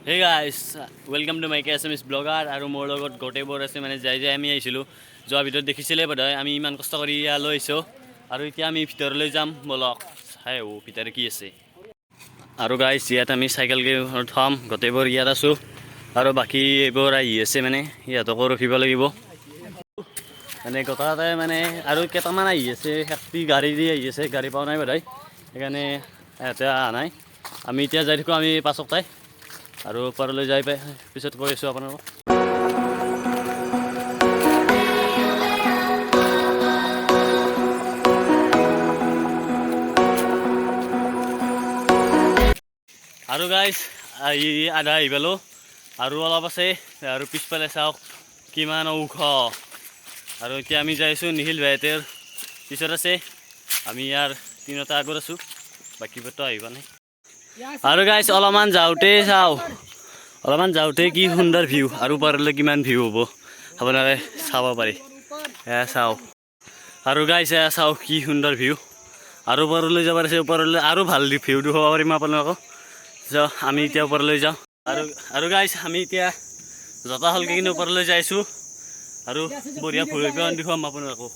Hey guys, welcome to my KSMS blogger আৰু মোৰ লগত গোটেইবোৰ আছে মানে যাই আমি আহিছিলোঁ যোৱা ভিডিঅ'ত দেখিছিলে বোধহয় আমি ইমান কষ্ট কৰি ইয়ালৈ আহিছোঁ আৰু এতিয়া আমি ভিতৰলৈ যাম বলক চাই ভিতৰে কি আছে আৰু গাইছ ইয়াত আমি চাইকেল থম গোটেইবোৰ ইয়াত আছোঁ আৰু বাকী এইবোৰ আহি আছে মানে ইহঁতকো ৰখিব লাগিব মানে গোটাতে মানে আৰু কেইটামান আহি আছে হেক্তি গাড়ী দি আহি আছে গাড়ী পোৱা নাই বোধহয় সেইকাৰণে ইয়াতে অহা নাই আমি এতিয়া যাই থাকোঁ আমি পাছত তাই আৰু ওপৰলৈ যাই পাই পিছত কৈ আছোঁ আপোনালোকক আৰু গাইছ আধা আহি পালোঁ আৰু অলপ আছে আৰু পিছফালে চাওক কিমান ওখ আৰু এতিয়া আমি যাই আছোঁ নিখিল ভাইহঁতৰ পিছত আছে আমি ইয়াৰ তিনিটা আগত আছোঁ বাকীবোৰতো আহিব নাই আৰু গাইছ অলপমান যাওঁতে কি সুন্দৰ ভিউ আৰু ওপৰলৈ কিমান ভিউ হ'ব আপোনালোকে চাব পাৰে এয়া চাওক আৰু গাইছ এয়া চাওক কি সুন্দৰ ভিউ আৰু ওপৰলৈ যাব আছে ওপৰলৈ আৰু ভাল ভিউ দেখুৱাব পাৰিম আপোনালোকক যাওঁ আমি এতিয়া ওপৰলৈ যাওঁ আৰু গাইছ আমি এতিয়া জতা হলকৈ কিনে ওপৰলৈ যাইছোঁ আৰু বঢ়িয়া ভৰি দেখুৱাম আপোনালোকক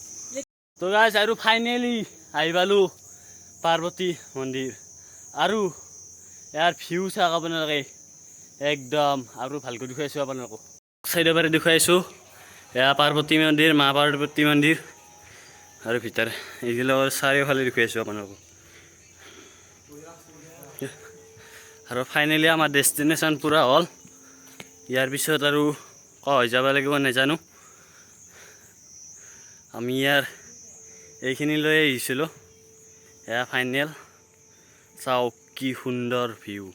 তো গাইছ আৰু ফাইনেলি আহি পালোঁ পাৰ্বতী মন্দিৰ আৰু ইয়াৰ ভিউ চাওক আপোনালোকে একদম আৰু ভালকৈ দেখুৱাইছোঁ আপোনালোকক চাইডৰ পৰা দেখুৱাইছোঁ এয়া পাৰ্বতী মন্দিৰ মা পাৰ্বতী মন্দিৰ আৰু ভিতৰত এইবিলাকৰ চাৰিওফালে দেখুৱাইছোঁ আপোনালোকক আৰু ফাইনেলি আমাৰ ডেষ্টিনেশ্যন পূৰা হ'ল ইয়াৰ পিছত আৰু হৈ যাব লাগিব নাজানো আমি ইয়াৰ এইখিনিলৈ আহিছিলোঁ এয়া ফাইনেল চাওক কি সুন্দৰ ভিউ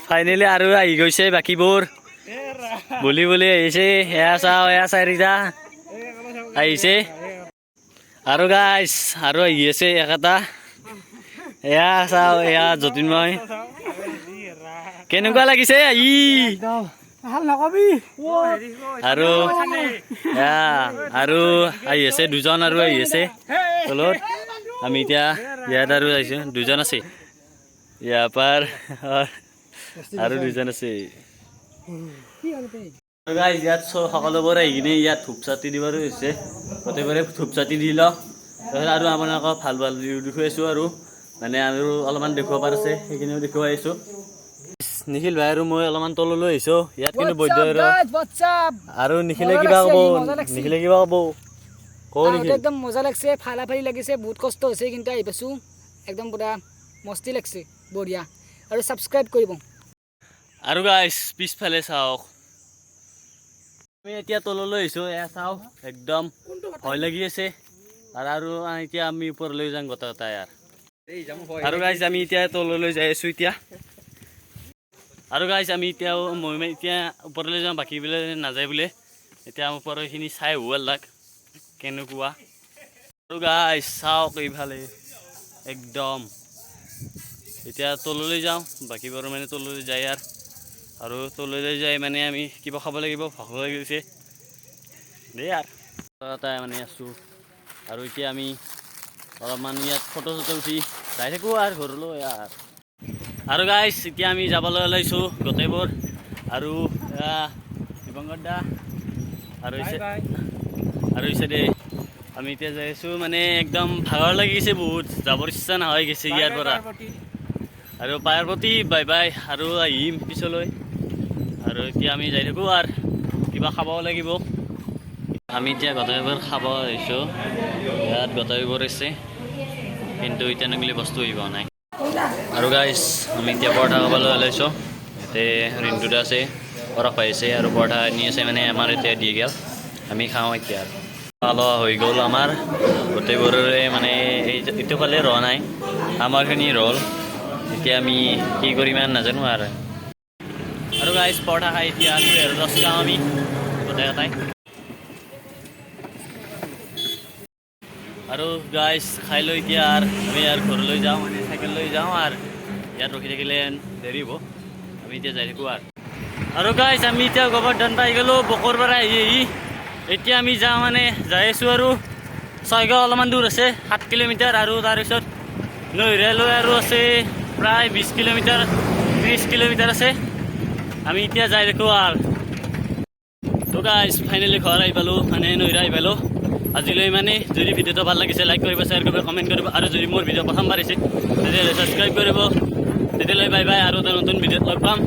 ফাইনেলি আৰু আহি গৈছে বাকীবোৰ বুলি আহিছে এয়া চাওঁ এয়া চাৰিটা আহিছে আৰু গাইছ আৰু আহি আছে একেটা এয়া চাওঁ এয়া যতীনময় কেনেকুৱা লাগিছে আহি আৰু আৰু আহি আছে দুজন আৰু আহি আছে তলত আমি এতিয়া ইয়াত আৰু আহিছোঁ দুজন আছে ইয়াৰ পাৰ আৰু দুজন আছে ইয়াত সকলোবোৰ আহি কিনে ইয়াত ধূপ চাতি দিবলৈ হৈছে গোটেইবোৰে ধূপ চাতি দি লওঁ তাৰপিছত আৰু আপোনালোকক ভাল ভাল দেখুৱাইছোঁ আৰু মানে আৰু অলপমান দেখুৱাব পাৰিছে সেইখিনিও দেখুৱাইছোঁ নিখিল ভাই আৰু মই অলপমান তললৈ আহিছোঁ ইয়াত কিন্তু বৈদ্য আৰু নিখিলে কিবা ক'ব একদম মজা লাগছে ফালি লাগিছে বহুত কষ্ট হৈছে কিন্তু আহি পাইছোঁ একদম পুৰা মস্তি লাগছে বঢ়িয়া আৰু ছাবস্ক্ৰাইব কৰিব আৰু গাইছ পিছফালে চাওক আমি এতিয়া তললৈ আহিছোঁ এয়া চাওক একদম ভয় লাগি আছে আৰু এতিয়া আমি ওপৰলৈ যাম গোটেই ইয়াৰ আৰু গাইছ আমি এতিয়া তললৈ যাই আছোঁ এতিয়া আৰু গাইছ আমি মই এতিয়া ওপৰলৈ যাওঁ বাকীবিলাক নাযায় বোলে এতিয়া ওপৰৰ এইখিনি চাই হোৱা লাগ কেনেকুৱা আৰু গাইছ চাওক এইফালে একদম এতিয়া তললৈ যাওঁ বাকীবোৰ মানে তললৈ যায় আৰু তললৈ যাই মানে আমি কিবা খাব লাগিব ভোক লাগিছে দেই তাই মানে আছোঁ আৰু এতিয়া আমি অলপমান ইয়াত ফটো চটো উঠি যাই থাকোঁ আৰু ঘৰলৈ আৰু গাইছ এতিয়া আমি যাবলৈ ওলাইছোঁ গোটেইবোৰ আৰু দিবংকৰ দা আৰু হৈছে দে আমি এতিয়া যাই আছোঁ মানে একদম ভাগৰ লাগিছে বহুত যাবৰ ইচ্ছা নহয় গৈছে ইয়াৰ পৰা আৰু পাৰ্বতী বাই বাই আৰু আহিম পিছলৈ আৰু এতিয়া আমি যাই থাকোঁ আৰু কিবা খাব লাগিব আমি এতিয়া গোটেইবোৰ খাব আহিছোঁ ইয়াত গোটেইবোৰ আছে কিন্তু এতিয়া নগ'লে বস্তু আহিব নাই আৰু গাইছ আমি এতিয়া পৰঠা খাবলৈ ওলাইছোঁ ইয়াতে ৰিণ্টুটা আছে পৰঠ পাইছে আৰু পৰঠা আনি আছে মানে আমাৰ এতিয়া দি গ'ল আমি খাওঁ এতিয়া লোৱা হৈ গ'ল আমাৰ গোটেইবোৰৰে মানে এইটো ফালে ৰোৱা নাই আমাৰখিনি ৰ'ল এতিয়া আমি কি কৰিম নাজানো আৰু গাইছ পৰঠা খাই এতিয়া আৰু ৰস খাওঁ আমি গোটেই আৰু গাইজ খাই লৈ এতিয়া আৰু আমি আৰু ঘৰলৈ যাওঁ মানে চাইকেল লৈ যাওঁ আৰু ইয়াত ৰখি থাকিলে দেৰি হ'ব আমি এতিয়া যাই থাকোঁ আৰু গাইজ আমি এতিয়া গোবৰ্ধন পাই গ'লোঁ বকৰ পৰা আহি এতিয়া আমি যাওঁ মানে যাই আছোঁ আৰু ছয়গাঁও অলপমান দূৰ আছে 7 কিলোমিটাৰ আৰু তাৰপিছত নৈৰালৈ আৰু আছে প্ৰায় 20 কিলোমিটাৰ 30 কিলোমিটাৰ আছে আমি এতিয়া যাই থাকোঁ আৰু তো গাইজ ফাইনেলি ঘৰ আহি পালোঁ মানে নৈৰা আহি পালোঁ আজিলৈ মানে যদি ভিডিঅ'টো ভাল লাগিছে লাইক কৰিব শ্বেয়াৰ কৰিব কমেণ্ট কৰিব আৰু যদি মোৰ ভিডিঅ' প্ৰথমবাৰ আহিছে তেতিয়াহ'লে ছাবস্ক্ৰাইব কৰিব তেতিয়ালৈ বাই বাই আৰু এটা নতুন ভিডিঅ'ত লগ পাম